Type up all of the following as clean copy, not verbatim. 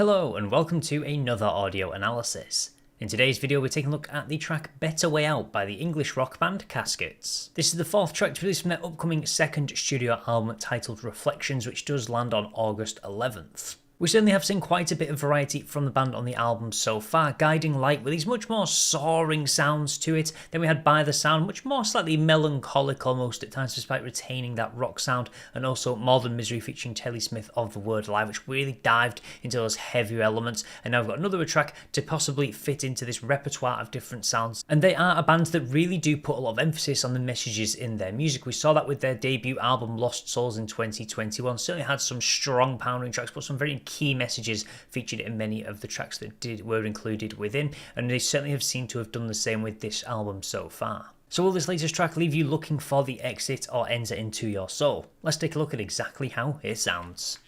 Hello and welcome to another audio analysis. In today's video we're taking a look at the track Better Way Out by the English rock band Caskets. This is the fourth track to release from their upcoming second studio album titled Reflections, which does land on August 11th. We certainly have seen quite a bit of variety from the band on the album so far, Guiding Light with these much more soaring sounds to it. Then we had By the Sound, much more slightly melancholic almost at times despite retaining that rock sound, and also More Than Misery featuring Telly Smith of The Word Live, which really dived into those heavier elements. And now we've got another track to possibly fit into this repertoire of different sounds. And they are a band that really do put a lot of emphasis on the messages in their music. We saw that with their debut album Lost Souls in 2021. Certainly had some strong pounding tracks, but some very key messages featured in many of the tracks that were included within, and they certainly have seemed to have done the same with this album so far. So will this latest track leave you looking for the exit or enter into your soul? Let's take a look at exactly how it sounds.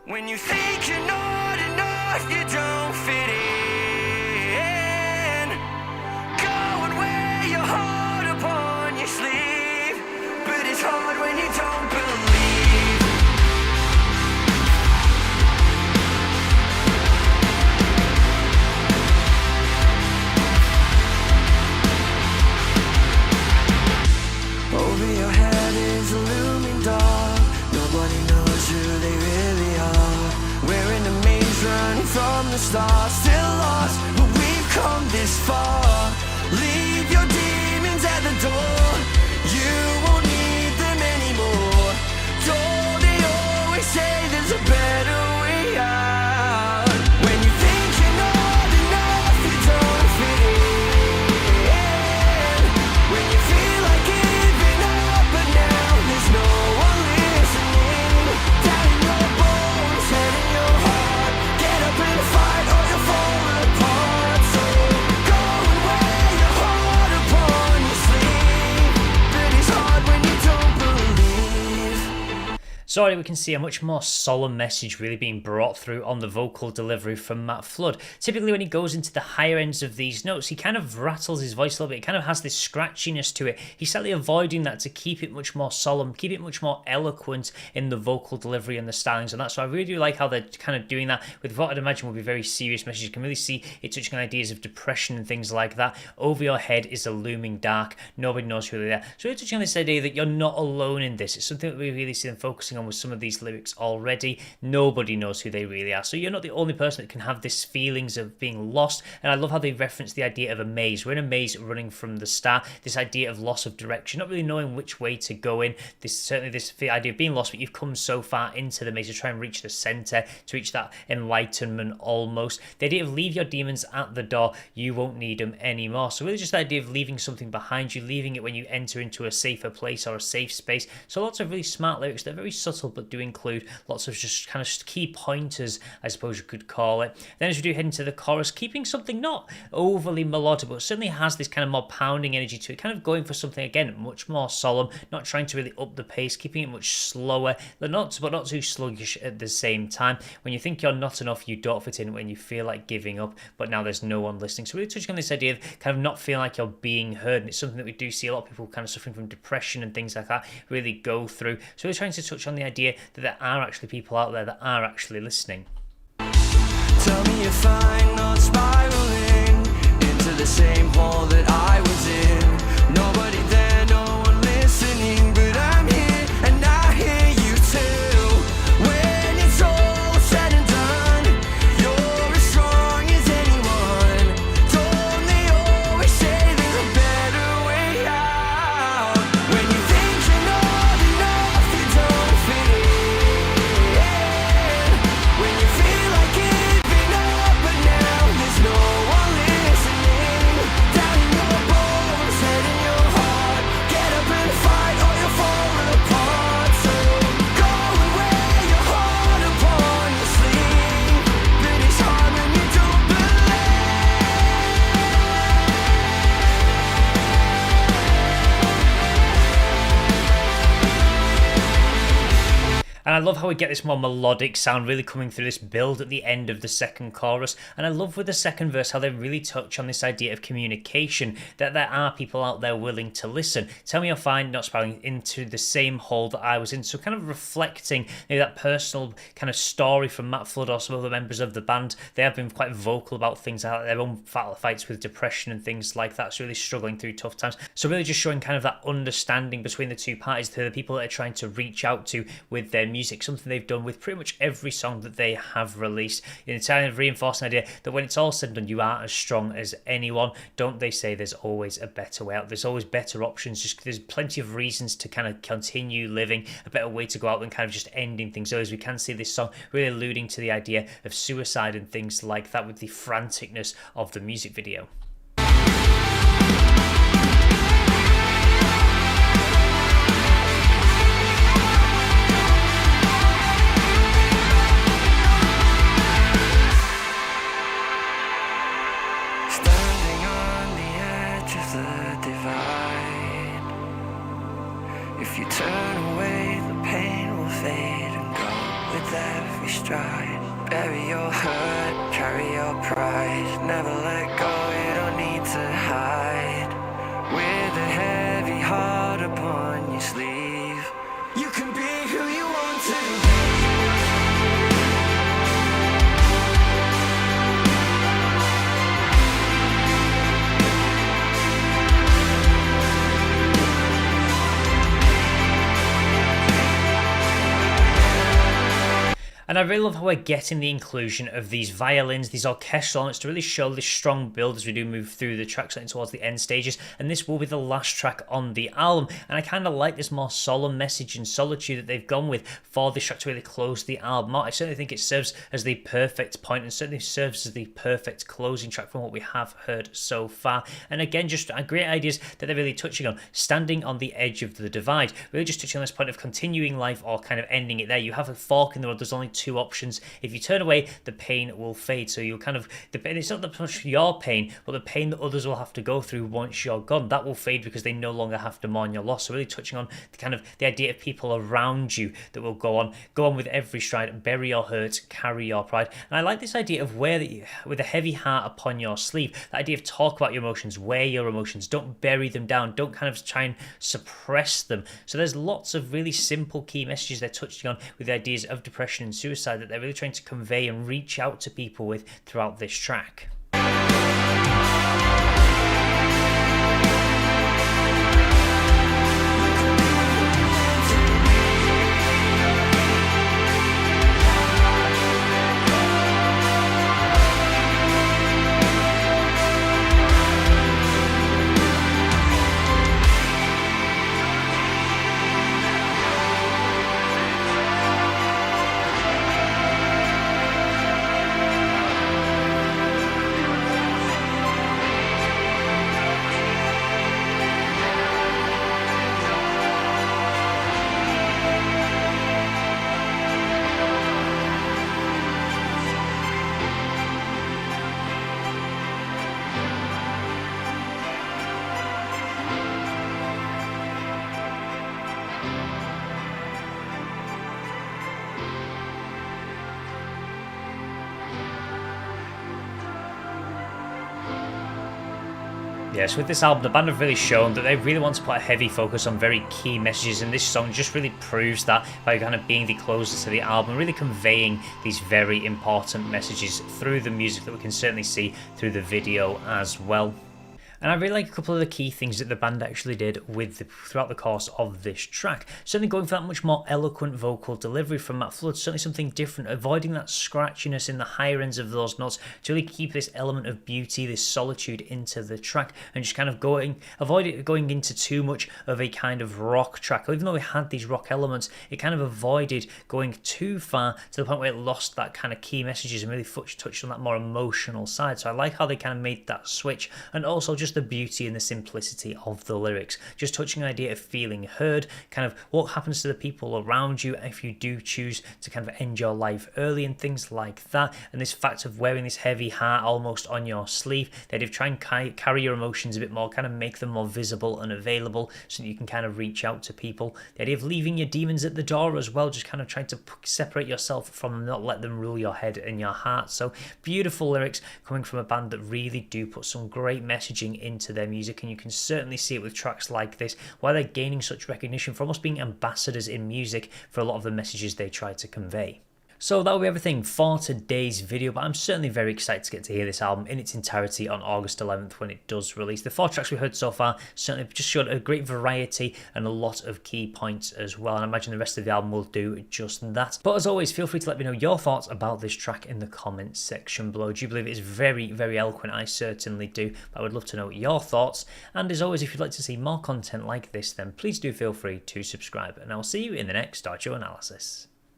When you think you're not enough, you don't fit in. Go and wear your heart upon your sleeve, but it's hard when you don't believe. Over your head is a looming dark. Nobody knows who they really are. We're in a maze running from the start, still lost, but we've come this far. Leave your demons at the door. You won't need them anymore. Don't they always say there's a better way out? When you think you're not enough, you don't fit in. When you feel like giving up, but now there's no one listening. Down in your bones, head in your heart. Get up and fight or you'll fall apart. So go and wear your heart upon your sleeve, but it's hard when you don't believe. So already we can see a much more solemn message really being brought through on the vocal delivery from Matt Flood. Typically when he goes into the higher ends of these notes, he kind of rattles his voice a little bit. It kind of has this scratchiness to it. He's slightly avoiding that to keep it much more solemn, keep it much more eloquent in the vocal delivery and the stylings and that. So I really do like how they're kind of doing that with what I'd imagine will be very serious messages. You can really see it touching on ideas of depression and things like that. Over your head is a looming dark. Nobody knows who they are. So we're touching on this idea that you're not alone in this. It's something that we really see them focusing on with some of these lyrics already. Nobody knows who they really are. So you're not the only person that can have this feelings of being lost. And I love how they reference the idea of a maze. We're in a maze running from the start. This idea of loss of direction, not really knowing which way to go in. This idea of being lost, but you've come so far into the maze to try and reach the center, to reach that enlightenment almost. The idea of leave your demons at the door. You won't need them anymore. So really just the idea of leaving something behind you, leaving it when you enter into a safer place or a safe space. So lots of really smart lyrics. They're very subtle, but do include lots of just kind of key pointers, I suppose you could call it. Then as we do head into the chorus, keeping something not overly melodic, but certainly has this kind of more pounding energy to it, kind of going for something, again, much more solemn, not trying to really up the pace, keeping it much slower, but not too sluggish at the same time. When you think you're not enough, you don't fit in. When you feel like giving up, but now there's no one listening. So really touching on this idea of kind of not feeling like you're being heard, and it's something that we do see a lot of people kind of suffering from depression and things like that really go through. So we're trying to touch on the idea that there are actually people out there that are actually listening. Tell me if I'm not spiraling into the same hole that I was in. Nobody there, no one listening, but I'm here and I hear you too. When it's all said and done, you're as strong as anyone. Don't they always say there's a better way out? When you think you're not enough, you don't fit in. When you feel like giving up, but now there's no one listening. Down in your I love how we get this more melodic sound really coming through this build at the end of the second chorus. And I love with the second verse how they really touch on this idea of communication, that there are people out there willing to listen. Tell me you're fine, not spiraling into the same hole that I was in. So kind of reflecting that personal kind of story from Matt Flood or some other members of the band. They have been quite vocal about things like their own fights with depression and things like that. So really struggling through tough times. So really just showing kind of that understanding between the two parties, to the people that are trying to reach out to with their music, something they've done with pretty much every song that they have released. It's kind of reinforcing the idea that when it's all said and done, you are as strong as anyone. Don't they say there's always a better way out? There's always better options. Just there's plenty of reasons to kind of continue living, a better way to go out than kind of just ending things. So as we can see this song really alluding to the idea of suicide and things like that with the franticness of the music video. Standing on the edge of the divide. If you turn away, the pain will fade and go with every stride. Bury your hurt, carry your pride. Never let go, you don't need to hide. With a heavy heart upon your sleeve, you can be who you want to be. And I really love how we're getting the inclusion of these violins, these orchestral elements to really show this strong build as we do move through the tracks towards the end stages. And this will be the last track on the album. And I kind of like this more solemn message and solitude that they've gone with for this track to really close the album out. I certainly think it serves as the perfect point and certainly serves as the perfect closing track from what we have heard so far. And again, just great ideas that they're really touching on. Standing on the edge of the divide. Really just touching on this point of continuing life or kind of ending it there. You have a fork in the road. There's only two options. If you turn away, the pain will fade. So you'll kind of, it's not that much your pain, but the pain that others will have to go through once you're gone. That will fade because they no longer have to mourn your loss. So really touching on the kind of the idea of people around you that will go on with every stride, bury your hurt, carry your pride. And I like this idea of with a heavy heart upon your sleeve, the idea of talk about your emotions, wear your emotions, don't bury them down, don't kind of try and suppress them. So there's lots of really simple key messages they're touching on with the ideas of depression and suicide that they're really trying to convey and reach out to people with throughout this track. Yes, with this album, the band have really shown that they really want to put a heavy focus on very key messages, and this song just really proves that by kind of being the closer to the album, really conveying these very important messages through the music that we can certainly see through the video as well. And I really like a couple of the key things that the band actually did throughout the course of this track. Certainly going for that much more eloquent vocal delivery from Matt Flood, certainly something different, avoiding that scratchiness in the higher ends of those notes to really keep this element of beauty, this solitude into the track, and just kind of avoid it going into too much of a kind of rock track. Even though we had these rock elements, it kind of avoided going too far to the point where it lost that kind of key messages and really touched on that more emotional side. So I like how they kind of made that switch, and also just just the beauty and the simplicity of the lyrics, just touching the idea of feeling heard, kind of what happens to the people around you if you do choose to kind of end your life early and things like that, and this fact of wearing this heavy heart almost on your sleeve, that if try and carry your emotions a bit more, kind of make them more visible and available so that you can kind of reach out to people. The idea of leaving your demons at the door as well, just kind of trying to separate yourself from them, not let them rule your head and your heart. So beautiful lyrics coming from a band that really do put some great messaging into their music, and you can certainly see it with tracks like this, why they're gaining such recognition for almost being ambassadors in music for a lot of the messages they try to convey. So that will be everything for today's video, but I'm certainly very excited to get to hear this album in its entirety on August 11th when it does release. The 4 tracks we heard so far certainly just showed a great variety and a lot of key points as well, and I imagine the rest of the album will do just that. But as always, feel free to let me know your thoughts about this track in the comments section below. Do you believe it is very, very eloquent? I certainly do, but I would love to know your thoughts. And as always, if you'd like to see more content like this, then please do feel free to subscribe, and I'll see you in the next audio analysis.